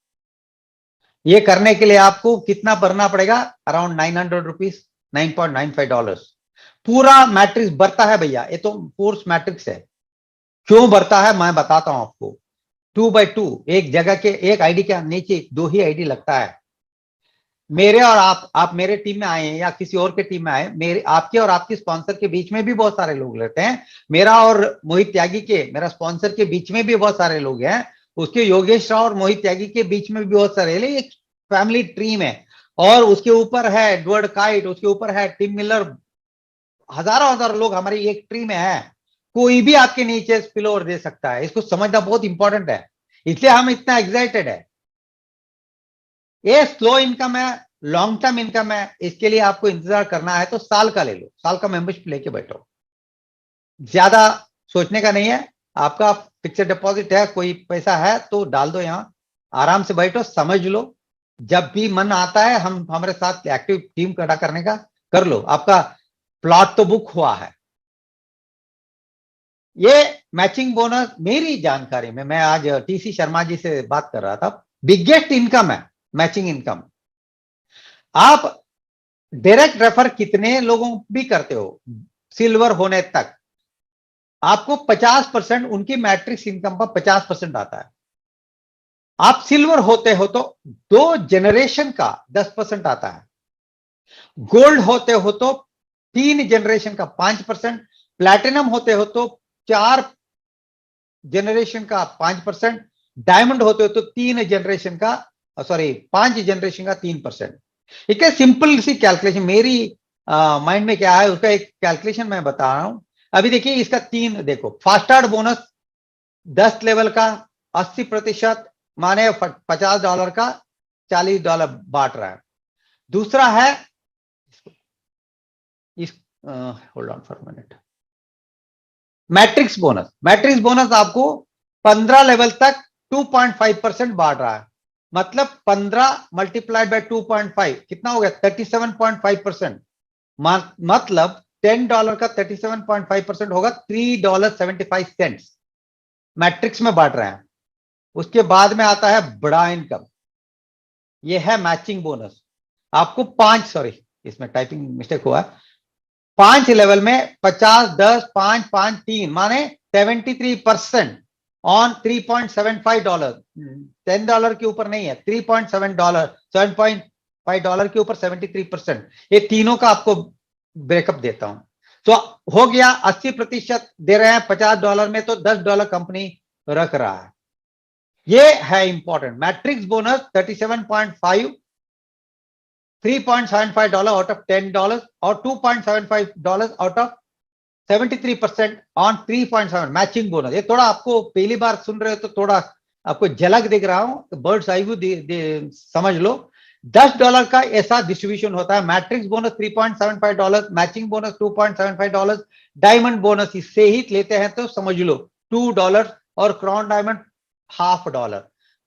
ये करने के लिए आपको कितना भरना पड़ेगा? Around 900 rupees, $9.95। पूरा मैट्रिक्स बढ़ता है भैया, ये तो कोर्स मैट्रिक्स है। क्यों बढ़ता है मैं बताता हूं आपको। 2x2 एक जगह के, एक आईडी के नीचे 2 ही आईडी लगता है। मेरे और आप मेरे टीम में आए हैं या किसी और के टीम में आए, मेरे आपके और आपके स्पॉन्सर के बीच में भी बहुत सारे लोग रहते हैं। मेरा और मोहित त्यागी के, मेरा स्पॉन्सर के बीच में भी बहुत सारे लोग हैं। उसके योगेश राव और मोहित त्यागी के बीच में भी बहुत सारे, एक फैमिली टीम है। और उसके ऊपर है एडवर्ड काइट, उसके ऊपर है टिम मिलर, हजारों हजार लोग हमारी एक टीम में है। कोई भी आपके नीचे स्पिल ओवर दे सकता है, इसको समझना बहुत इंपॉर्टेंट है। इसलिए हम इतना एक्साइटेड है। ये स्लो इनकम है, लॉन्ग टर्म इनकम है। इसके लिए आपको इंतजार करना है तो साल का ले लो, साल का मेंबरशिप लेके बैठो। ज्यादा सोचने का नहीं है। आपका फिक्स्ड डिपॉजिट है, कोई पैसा है तो डाल दो यहां, आराम से बैठो, समझ लो। जब भी मन आता है हम हमारे साथ एक्टिव टीम खड़ा करने का कर लो। आपका प्लॉट तो बुक हुआ है। ये मैचिंग बोनस मेरी जानकारी में, मैं आज टीसी शर्मा जी से बात कर रहा था, बिगेस्ट इनकम है मैचिंग इनकम। आप डायरेक्ट रेफर कितने लोगों भी करते हो सिल्वर होने तक, आपको 50% उनकी मैट्रिक्स इनकम का 50% आता है। आप सिल्वर होते हो तो 2 जनरेशन का 10% आता है। गोल्ड होते हो तो 3 जनरेशन का 5%, प्लैटिनम होते हो तो 4 जनरेशन का 5%, डायमंड होते हो तो 3 जनरेशन का, सॉरी 5 जनरेशन का 3%। एक सिंपल सी कैलकुलेशन मेरी माइंड में क्या है उसका एक कैलकुलेशन मैं बता रहा हूं। अभी देखिए इसका 3 देखो, फास्टार्ड बोनस 10 लेवल का 80%, माने $50 का $40 बांट रहा है। दूसरा है इस, hold on for minute, matrix bonus. Matrix bonus आपको 15 लेवल तक 2.5% बांट रहा है। मतलब 15 मल्टीप्लाइड बाय 2.5 कितना हो गया? 37.5%। मतलब $10 का 37.5% होगा $3.75 मैट्रिक्स में बांट रहे हैं। उसके बाद में आता है बड़ा इनकम, यह है मैचिंग बोनस। आपको 5, सॉरी इसमें टाइपिंग मिस्टेक हुआ है, 5 लेवल में 50, 10, 5, 5, 3 माने 73% ऑन $3.75। $10 के ऊपर नहीं है, $7.5 के ऊपर 73%। ये तीनों का आपको ब्रेकअप देता हूं तो हो गया 80% दे रहे हैं $50 में, तो $10 कंपनी रख रहा है। ये है important. Matrix bonus 37.5, $3.75 out of $10 और $2.75 out of 73% on 3.7 matching bonus. ये थोड़ा आपको पहली बार सुन रहे हो तो थोड़ा आपको झलक दिख रहा हूं, बर्ड्स आई व्यू समझ लो। $10 का ऐसा डिस्ट्रीब्यूशन होता है। Matrix bonus $3.75, matching bonus $2.75, diamond bonus इससे ही लेते हैं तो समझ लो $2 और क्राउन डायमंड $0.5।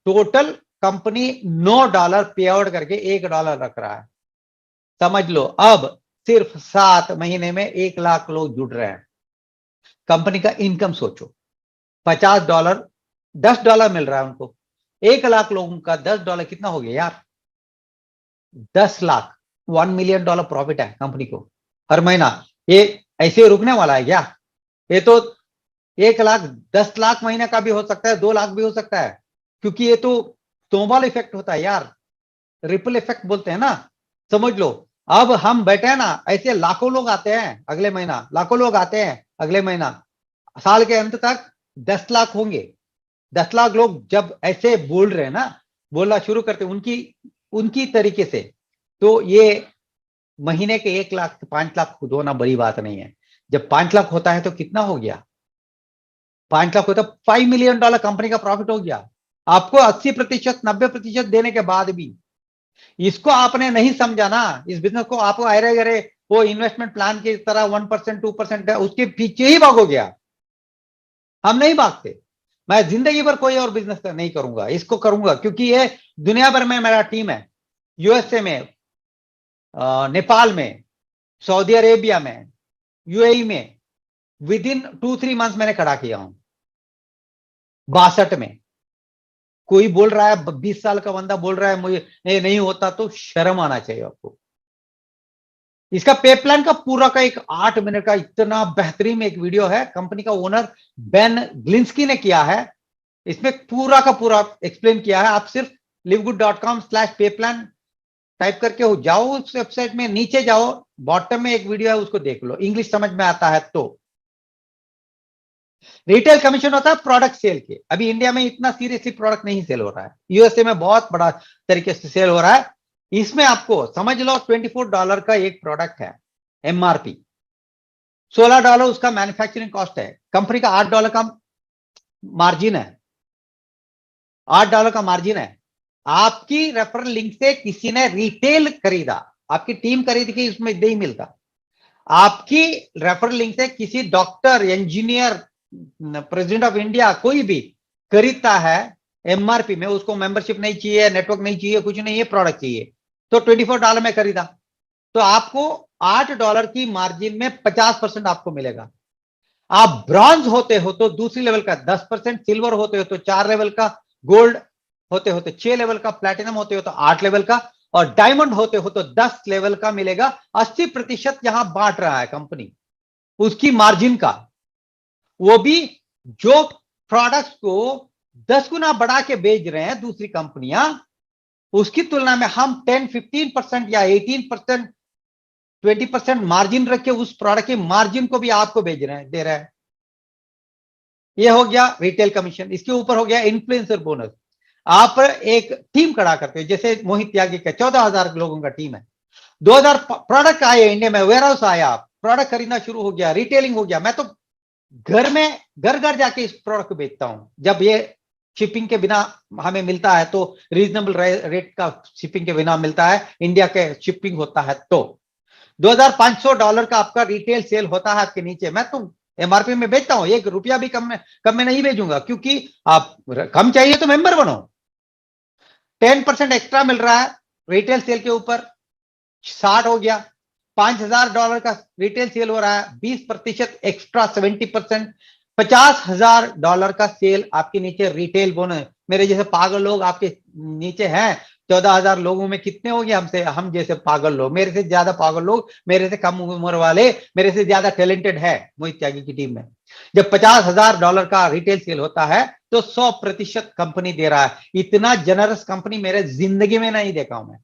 टोटल कंपनी $9 पे आउट करके $1 रख रहा है। समझ लो अब सिर्फ 7 महीने में 1 लाख लोग जुड़ रहे हैं। कंपनी का इनकम सोचो, $50 $10 मिल रहा है उनको, 1 लाख लोगों का $10 कितना हो गया यार? 10 लाख, $1 मिलियन प्रॉफिट है कंपनी को हर महीना। ये ऐसे रुकने वाला है क्या? ये तो 1 लाख 10 लाख महीने का भी हो सकता है, 2 लाख भी हो सकता है, क्योंकि ये तो स्नोबॉल इफेक्ट होता है यार, रिपल इफेक्ट बोलते हैं ना। समझ लो अब हम बैठे हैं ना, ऐसे लाखों लोग आते हैं अगले महीना, लाखों लोग आते हैं अगले महीना, साल के अंत तक 10 लाख होंगे। 10 लाख लोग जब ऐसे बोल रहे हैं ना, बोलना शुरू करते उनकी उनकी तरीके से, तो ये महीने के 1 लाख 5 लाख खुद होना बड़ी बात नहीं है। जब 5 लाख होता है तो कितना हो गया? 5 लाख होता $5 मिलियन कंपनी का प्रॉफिट हो गया। आपको 80% 90% देने के बाद भी इसको आपने नहीं समझा ना, इस बिजनेस को आपको अरे अरे वो इन्वेस्टमेंट प्लान की तरह 1% 2% है उसके पीछे ही भागोगे आप। हम नहीं भागते। मैं जिंदगी भर कोई और बिजनेस नहीं करूंगा, इसको करूंगा क्योंकि ये दुनिया भर में मेरा टीम है, यूएसए में, नेपाल में, सऊदी अरेबिया में, यूएई में, विद इन 2-3 मंथ्स मैंने खड़ा किया हूं। 62 में कोई बोल रहा है, 20 साल का बंदा बोल रहा है मुझे ये नहीं होता, तो शर्म आना चाहिए आपको। इसका पे प्लान का पूरा का एक 8 मिनट का इतना बेहतरीन एक वीडियो है, कंपनी का ओनर बेन ग्लिंस्की ने किया है। इसमें पूरा का पूरा एक्सप्लेन किया है। आप सिर्फ livegood.com/payplan टाइप करके हो जाओ, उस वेबसाइट में नीचे जाओ, बॉटम में एक वीडियो है, उसको देख लो, इंग्लिश समझ में आता है तो। रिटेल कमीशन होता है प्रोडक्ट सेल के। अभी इंडिया में इतना सीरियसली प्रोडक्ट नहीं सेल हो रहा है, यूएसए में बहुत बड़ा तरीके से सेल हो रहा है। इसमें आपको समझ लो $24 का एक प्रोडक्ट है, एमआरपी $16 उसका मैन्युफैक्चरिंग कॉस्ट है, कंपनी का $8 का मार्जिन है, $8 का मार्जिन है। आपकी रेफरल लिंक से किसी ने रिटेल खरीदा, आपकी टीम खरीद के उसमें नहीं मिलता। आपकी रेफरल लिंक से किसी doctor, engineer, president of India कोई भी खरीदता है एमआरपी में, उसको मेंबरशिप नहीं चाहिए, नेटवर्क नहीं चाहिए, कुछ नहीं है, प्रोडक्ट चाहिए, तो $24 में खरीदा, तो आपको $8 की मार्जिन में 50% आपको मिलेगा। आप ब्रॉन्ज होते हो तो दूसरी लेवल का 10%, सिल्वर होते हो तो 4 लेवल का, गोल्ड होते हो तो 6 लेवल का, प्लैटिनम होते हो तो 8 लेवल का, और डायमंड होते हो तो 10 लेवल का मिलेगा। 80% यहां बांट रहा है कंपनी उसकी मार्जिन का, वो भी जो प्रोडक्ट्स को 10 गुना बढ़ा के बेच रहे हैं दूसरी कंपनियां, उसकी तुलना में हम 10-15% या 18%, 20% मार्जिन रख के उस प्रोडक्ट के मार्जिन को भी आपको बेच रहे हैं, दे रहे हैं। ये हो गया रिटेल कमीशन। इसके ऊपर हो गया इन्फ्लुएंसर बोनस। आप एक टीम खड़ा करते हो, जैसे मोहित त्यागी का 14,000 लोगों का टीम है, 2000 प्रोडक्ट आए इंडिया में, वेयर हाउस आया, प्रोडक्ट खरीदना शुरू हो गया, रिटेलिंग हो गया। मैं तो घर में घर घर जाके इस प्रोडक्ट को बेचता हूं। जब ये शिपिंग के बिना हमें मिलता है तो रीजनेबल रेट का शिपिंग के बिना मिलता है, इंडिया के शिपिंग होता है तो $2,500 का आपका रिटेल सेल होता है आपके नीचे। मैं तो एमआरपी में बेचता हूं, ₹1 भी कम में नहीं भेजूंगा, क्योंकि आप कम चाहिए तो मेंबर बनो। 10% एक्स्ट्रा मिल रहा है रिटेल सेल के ऊपर, 60 हो गया। $5,000 का रिटेल सेल हो रहा है, 20% एक्स्ट्रा 70%, $50,000 का सेल आपके नीचे रिटेल बोनस। मेरे जैसे पागल लोग आपके नीचे हैं, 14,000 लोगों में कितने हो गए हमसे, हम जैसे पागल लोग, मेरे से ज्यादा पागल लोग, मेरे से कम उम्र वाले, मेरे से ज्यादा टैलेंटेड है मोहित त्यागी की टीम में। जब $50,000 का रिटेल सेल होता है तो 100% कंपनी दे रहा है। इतना जनरस कंपनी मेरे जिंदगी में नहीं देखा हूं मैं।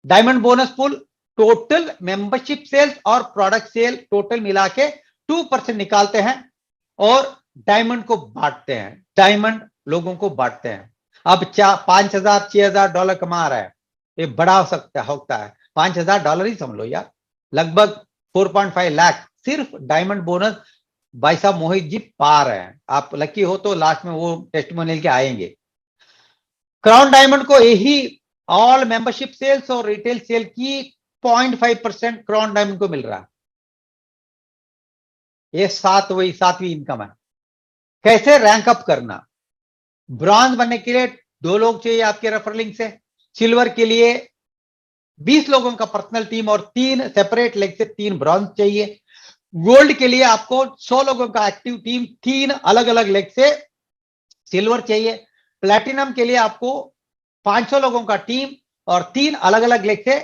Diamond bonus pool total membership sales और प्रोडक्ट सेल टोटल मिला के 2% निकालते हैं और डायमंड को बांटते हैं, डायमंड लोगों को बांटते हैं। अब $5,000 $6,000 कमा रहा है, ये बड़ा हो सकता होता है, $5,000 ही समझ लो यार, लगभग 4.5 लाख सिर्फ डायमंड बोनस भाई साहब मोहित जी पा रहे हैं। आप लकी हो तो लास्ट में वो टेस्टिमोनियल के आएंगे। क्राउन डायमंड को यही ऑल मेंबरशिप सेल्स और रिटेल सेल की 0.5% क्राउन डायमंड को मिल रहा है। ये सातवीं इनकम है। कैसे रैंक अप करना? ब्रॉन्ज बनने के लिए 2 लोग चाहिए आपके रेफरलिंग से, सिल्वर के लिए 20 लोगों का पर्सनल टीम और 3 सेपरेट लेग से 3 ब्रॉन्ज चाहिए। गोल्ड के लिए आपको 100 लोगों का एक्टिव टीम, 3 अलग अलग लेग से सिल्वर चाहिए। प्लैटिनम के लिए आपको 500 लोगों का टीम और 3 अलग अलग लेग से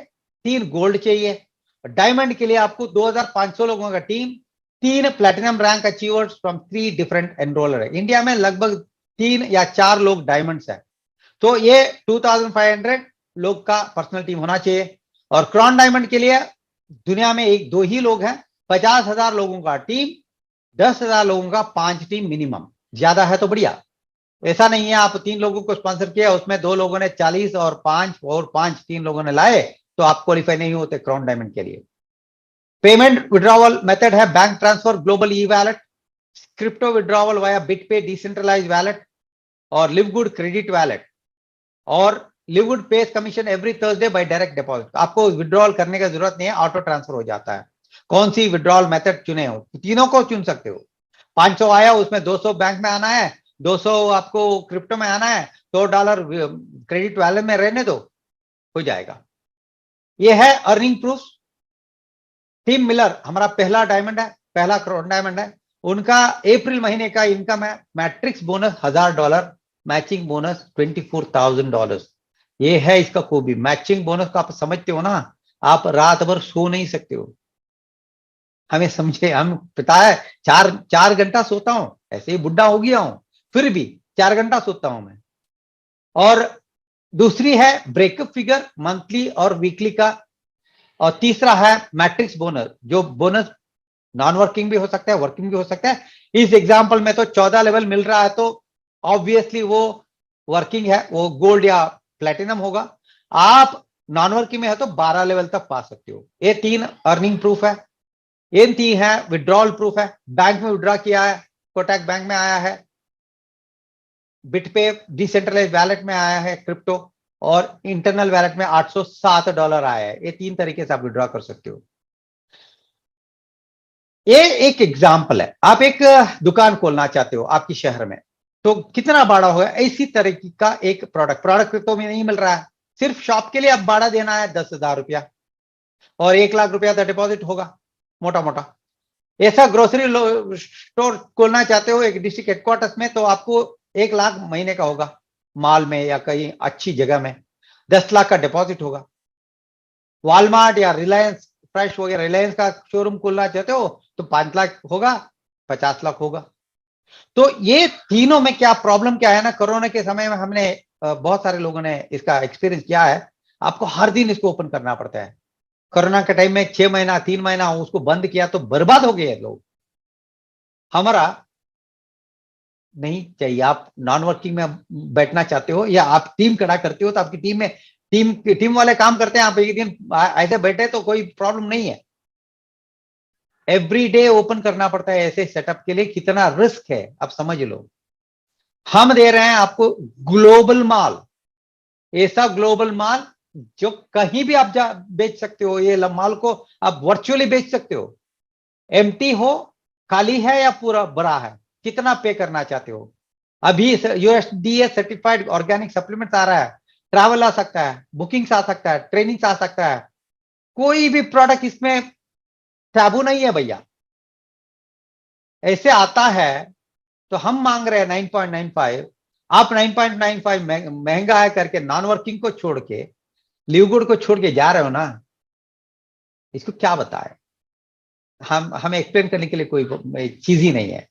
3 गोल्ड चाहिए। डायमंड के लिए आपको 2,500 लोगों का team, 3 platinum rank achievers from 3 different enroller है। इंडिया में लगभग 3 या 4 लोग डायमंड्स है, तो ये 2,500 लोग का पर्सनल टीम होना चाहिए। और क्रॉन डायमंड के लिए दुनिया में 1-2 ही लोग हैं, 50,000 लोगों का टीम, 10,000 लोगों का 5 टीम मिनिमम, ज्यादा है तो बढ़िया। ऐसा नहीं है आप 3 लोगों को स्पॉन्सर किया, उसमें 2 लोगों ने 40 और 5 3 लोगों ने लाए, तो आप क्वालिफाई नहीं होते क्राउन डायमंड के लिए। पेमेंट विड्रॉवल मेथड है bank transfer, global e wallet, crypto withdrawal via BitPay decentralize wallet और लिवगुड क्रेडिट वैलेट। और LiveGood pays commission every Thursday by direct deposit. आपको विड्रॉल करने की जरूरत नहीं है, ऑटो ट्रांसफर हो जाता है। कौन सी विड्रॉल मेथड चुने हो, तीनों को चुन सकते हो। 500 आया, उसमें 200 बैंक में आना है, 200 आपको क्रिप्टो में आना है, $100 क्रेडिट वैलेट में रहने दो, हो जाएगा। ये है अर्निंग प्रूफ। टीम मिलर हमारा पहला डायमंड है, पहला क्राउन डायमंड है। उनका अप्रैल महीने का इनकम है मैट्रिक्स बोनस $1000, मैचिंग बोनस $24,000। ये है इसका खूबी। मैचिंग बोनस को आप समझते हो ना, आप रात भर सो नहीं सकते हो। हमें समझे, हम पता है 4 घंटा सोता हूं, ऐसे ही बुढ़ा हो गया हूं, फिर भी 4 घंटा सोता हूं मैं। और दूसरी है ब्रेकअप फिगर मंथली और वीकली का। और तीसरा है मैट्रिक्स बोनस, जो बोनस नॉन वर्किंग भी हो सकता है, वर्किंग भी हो सकता है। इस एग्जाम्पल में तो 14 लेवल मिल रहा है, तो ऑब्वियसली वो वर्किंग है, वो गोल्ड या प्लेटिनम होगा। आप नॉन वर्किंग में है तो 12 लेवल तक पा सकते हो। ये 3 अर्निंग प्रूफ है, ये 3 है विड्रॉल प्रूफ है। बैंक में विड्रॉ किया है, कोटक बैंक में आया है, बिटपे डिसेंट्रलाइज वैलेट में आया है क्रिप्टो, और इंटरनल वैलेट में $807 आया है। ये 3 तरीके से आप विड्रॉ कर सकते हो। ये एक एग्जाम्पल है। आप एक दुकान खोलना चाहते हो आपकी शहर में, तो कितना भाड़ा होगा? इसी तरह का एक प्रोडक्ट तो में नहीं मिल रहा है। सिर्फ शॉप के लिए आप भाड़ा देना है ₹10,000 और ₹1,00,000 का डिपॉजिट होगा मोटा मोटा। ऐसा ग्रोसरी स्टोर खोलना चाहते हो एक डिस्ट्रिक्ट हेडक्वार्टर्स में, तो आपको 1,00,000 महीने का होगा मॉल में या कहीं अच्छी जगह में। 10 लाख का डिपॉजिट होगा। वॉलमार्ट या रिलायंस फ्रेश वगैरह, रिलायंस का शोरूम खोलना चाहते हो तो 5 लाख होगा, 50 लाख होगा। तो ये तीनों में क्या प्रॉब्लम क्या है ना, कोरोना के समय में हमने बहुत सारे लोगों ने इसका एक्सपीरियंस किया है। आपको हर दिन इसको ओपन करना पड़ता है। कोरोना के टाइम में 6 महीना 3 महीना उसको बंद किया तो बर्बाद हो गए लोग। हमारा नहीं चाहिए। आप नॉन वर्किंग में बैठना चाहते हो या आप टीम खड़ा करते हो, तो आपकी टीम में टीम वाले काम करते हैं, आप एक दिन ऐसे बैठे तो कोई प्रॉब्लम नहीं है। एवरी डे ओपन करना पड़ता है ऐसे सेटअप के लिए, कितना रिस्क है आप समझ लो। हम दे रहे हैं आपको ग्लोबल माल, ऐसा ग्लोबल माल जो कहीं भी आप जा बेच सकते हो। ये माल को आप वर्चुअली बेच सकते हो, एम्प्टी हो, खाली है या पूरा भरा है, कितना पे करना चाहते हो। अभी यूएसडीए सर्टिफाइड ऑर्गेनिक सप्लीमेंट आ रहा है, ट्रैवल आ सकता है, बुकिंग्स आ सकता है, ट्रेनिंग्स आ सकता है। कोई भी प्रोडक्ट इसमें टैबू नहीं है भैया। ऐसे आता है तो हम मांग रहे हैं 9.95। आप 9.95 महंगा है करके नॉन वर्किंग को छोड़ के, लीव गुड को छोड़ के जा रहे हो ना, इसको क्या बताए। हम हमें एक्सप्लेन करने के लिए कोई चीज ही नहीं है।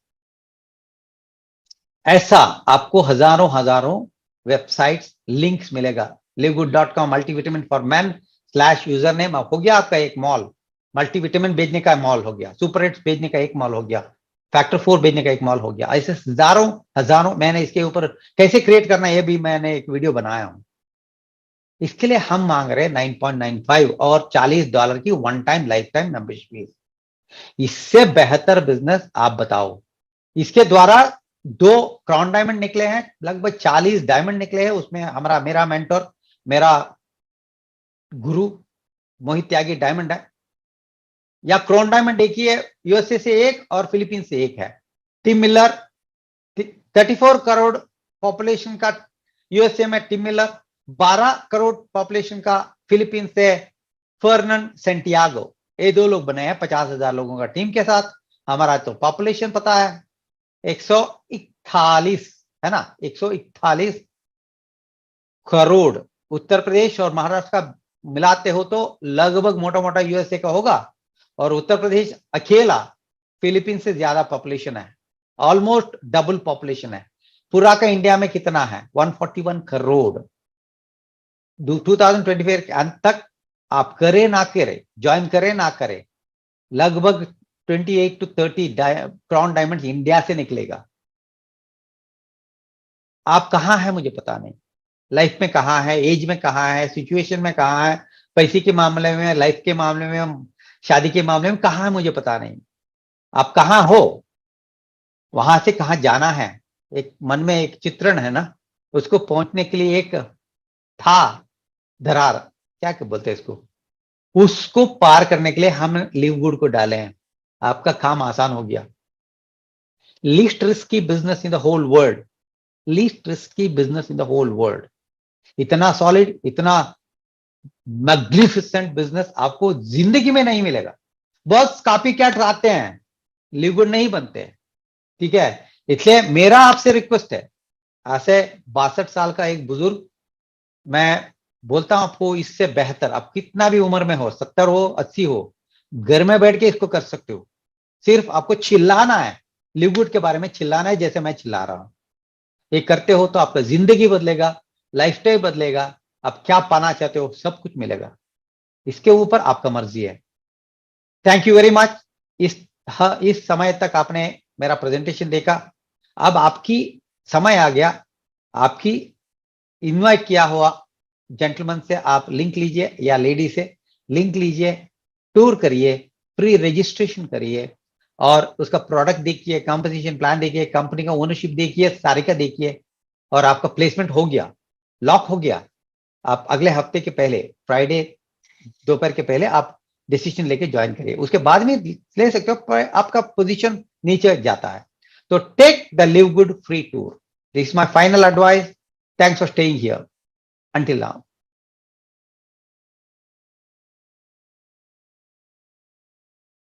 ऐसा आपको हजारों हजारों वेबसाइट्स लिंक्स मिलेगा। livgood.com multivitamin for man /user name हो गया आपका एक मॉल। मल्टीविटामिन बेचने का मॉल हो गया, सुपर हिट्स बेचने का एक मॉल हो गया, फैक्टर 4 बेचने का एक मॉल हो गया। ऐसे हजारों हजारों, मैंने इसके ऊपर कैसे क्रिएट करना है ये भी मैंने एक वीडियो बनाया हूं। इसके लिए हम मांग रहे हैं 9.95 और $40 की one time life time membership fees. इससे बेहतर बिजनेस आप बताओ। इसके द्वारा 2 क्राउन डायमंड निकले हैं, लगभग 40 डायमंड निकले हैं। उसमें हमारा मेरा मेंटर, मेरा गुरु मोहित त्यागी डायमंड है, या क्राउन डायमंड एक ही है, यूएसए से एक और फिलीपींस से एक है। टिम मिलर 34 करोड़ पॉपुलेशन का यूएसए में टिम मिलर, 12 करोड़ पॉपुलेशन का फिलीपींस से फर्नन सेंटियागो। ये 2 लोग बने हैं 50,000 लोगों का टीम के साथ। हमारा तो पॉपुलेशन पता है 141 है ना, 141 करोड़। उत्तर प्रदेश और महाराष्ट्र का मिलाते हो तो लगभग मोटा मोटा यूएसए का होगा, और उत्तर प्रदेश अकेला फिलीपींस से ज्यादा पॉपुलेशन है, ऑलमोस्ट डबल पॉपुलेशन है। पूरा का इंडिया में कितना है? 141 करोड़। 2024 के अंत तक आप करे ना करे, ज्वाइन करे ना करे, लगभग 28 to 30 क्राउन डायमंड इंडिया से निकलेगा। आप कहां है मुझे पता नहीं, लाइफ में कहां है, एज में कहां है, सिचुएशन में कहां है, पैसे के मामले में, लाइफ के मामले में, शादी के मामले में कहां है मुझे पता नहीं। आप कहां हो, वहां से कहां जाना है, एक मन में एक चित्रण है ना, उसको पहुंचने के लिए एक था दरार, क्या बोलते हैं इसको, उसको पार करने के लिए हम लिव गुड को डाले हैं। आपका काम आसान हो गया। Least risky business in the whole world, least risky business in the whole world. इतना सॉलिड, इतना मैग्निफिसेंट बिजनेस आपको जिंदगी में नहीं मिलेगा। बस कॉपी कैट आते हैं, लिव गुड नहीं बनते। ठीक है, इसलिए मेरा आपसे रिक्वेस्ट है, ऐसे 62 साल का एक बुजुर्ग, मैं बोलता हूं आपको इससे बेहतर आप कितना भी उम्र में हो, 70 हो 80 हो, घर में बैठ के इसको कर सकते हो। सिर्फ आपको चिल्लाना है, लिव गुड के बारे में चिल्लाना है, जैसे मैं चिल्ला रहा हूं। ये करते हो तो आपका जिंदगी बदलेगा, लाइफस्टाइल बदलेगा, आप क्या पाना चाहते हो सब कुछ मिलेगा। इसके ऊपर आपका मर्जी है। Thank you very much. इस इस समय तक आपने मेरा प्रेजेंटेशन देखा। अब आपकी समय आ गया, आपकी इनवाइट किया हुआ जेंटलमैन से आप लिंक लीजिए या लेडी से लिंक लीजिए, टूर करिए, प्री रजिस्ट्रेशन करिए और उसका प्रोडक्ट देखिए, कंपोजिशन प्लान देखिए, कंपनी का ओनरशिप देखिए, सारिका देखिए, और आपका प्लेसमेंट हो गया, लॉक हो गया। आप अगले हफ्ते के पहले, फ्राइडे दोपहर के पहले आप डिसीजन लेके ज्वाइन करिए, उसके बाद में ले सकते हो, पर आपका पोजीशन नीचे जाता है। तो take the Live Good free tour, this is my final advice. Thanks for staying here until now.